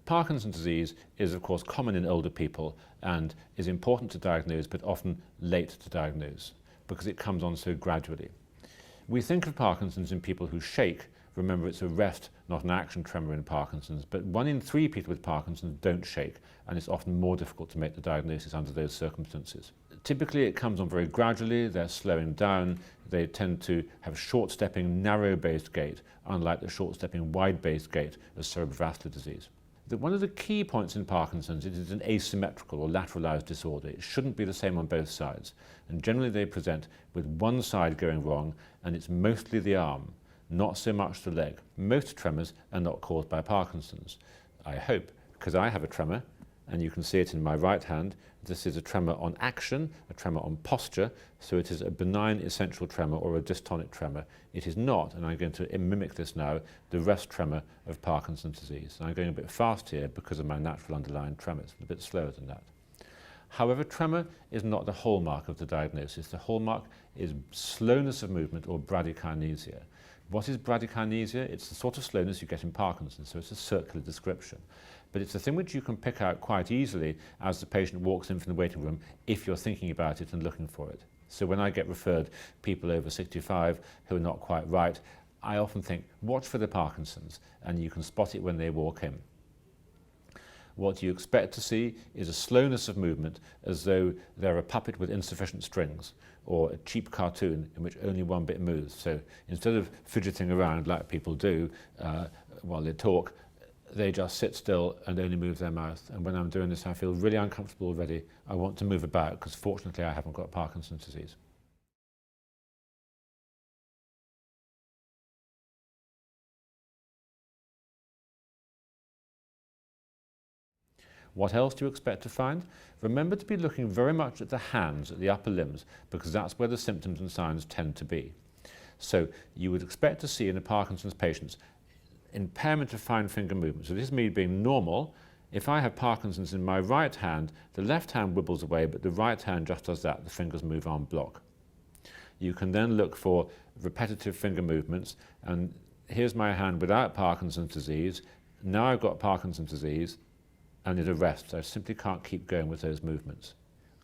Parkinson's disease is of course common in older people and is important to diagnose but often late to diagnose because it comes on so gradually. We think of Parkinson's in people who shake. Remember, it's a rest, not an action tremor in Parkinson's, but 1 in 3 people with Parkinson's don't shake, and it's often more difficult to make the diagnosis under those circumstances. Typically it comes on very gradually, they're slowing down, they tend to have short-stepping, narrow-based gait, unlike the short-stepping, wide-based gait of cerebrovascular disease. One of the key points in Parkinson's is it is an asymmetrical or lateralized disorder. It shouldn't be the same on both sides. And generally they present with one side going wrong, and it's mostly the arm, not so much the leg. Most tremors are not caused by Parkinson's. I hope, because I have a tremor, and you can see it in my right hand. This is a tremor on action, a tremor on posture, so it is a benign essential tremor or a dystonic tremor. It is not, and I'm going to mimic this now, the rest tremor of Parkinson's disease. And I'm going a bit fast here because of my natural underlying tremors, a bit slower than that. However, tremor is not the hallmark of the diagnosis. The hallmark is slowness of movement or bradykinesia. What is bradykinesia? It's the sort of slowness you get in Parkinson's, so it's a circular description. But it's a thing which you can pick out quite easily as the patient walks in from the waiting room if you're thinking about it and looking for it. So when I get referred people over 65 who are not quite right, I often think, watch for the Parkinson's, and you can spot it when they walk in. What you expect to see is a slowness of movement as though they're a puppet with insufficient strings, or a cheap cartoon in which only one bit moves. So instead of fidgeting around like people do while they talk, they just sit still and only move their mouth. And when I'm doing this, I feel really uncomfortable already. I want to move about because fortunately I haven't got Parkinson's disease. What else do you expect to find? Remember to be looking very much at the hands, at the upper limbs, because that's where the symptoms and signs tend to be. So you would expect to see in a Parkinson's patient impairment of fine finger movement. So this is me being normal. If I have Parkinson's in my right hand, the left hand wibbles away, but the right hand just does that. The fingers move en bloc. You can then look for repetitive finger movements, and here's my hand without Parkinson's disease. Now I've got Parkinson's disease, and it arrests. I simply can't keep going with those movements.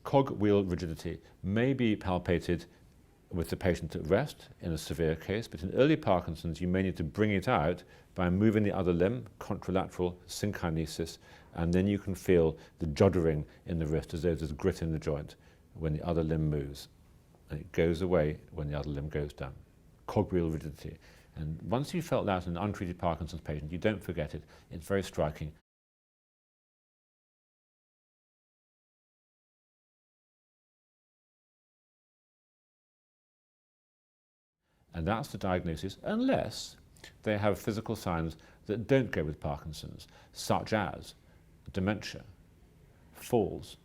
Cogwheel rigidity may be palpated with the patient at rest in a severe case, but in early Parkinson's you may need to bring it out by moving the other limb, contralateral synkinesis, and then you can feel the juddering in the wrist as though there's grit in the joint when the other limb moves. And it goes away when the other limb goes down. Cogwheel rigidity. And once you've felt that in an untreated Parkinson's patient, you don't forget it. It's very striking. And that's the diagnosis, unless they have physical signs that don't go with Parkinson's, such as dementia, falls,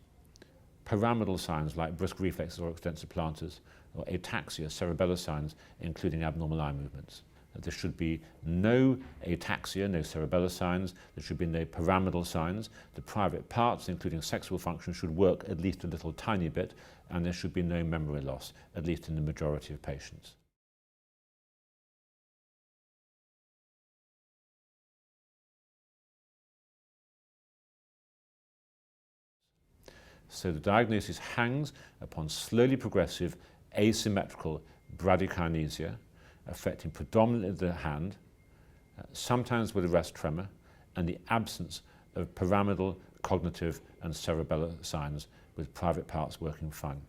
pyramidal signs like brisk reflexes or extensor plantars, or ataxia, cerebellar signs, including abnormal eye movements. There should be no ataxia, no cerebellar signs. There should be no pyramidal signs. The private parts, including sexual function, should work at least a little tiny bit, and there should be no memory loss, at least in the majority of patients. So the diagnosis hangs upon slowly progressive asymmetrical bradykinesia, affecting predominantly the hand, sometimes with a rest tremor, and the absence of pyramidal, cognitive and cerebellar signs with private parts working fine.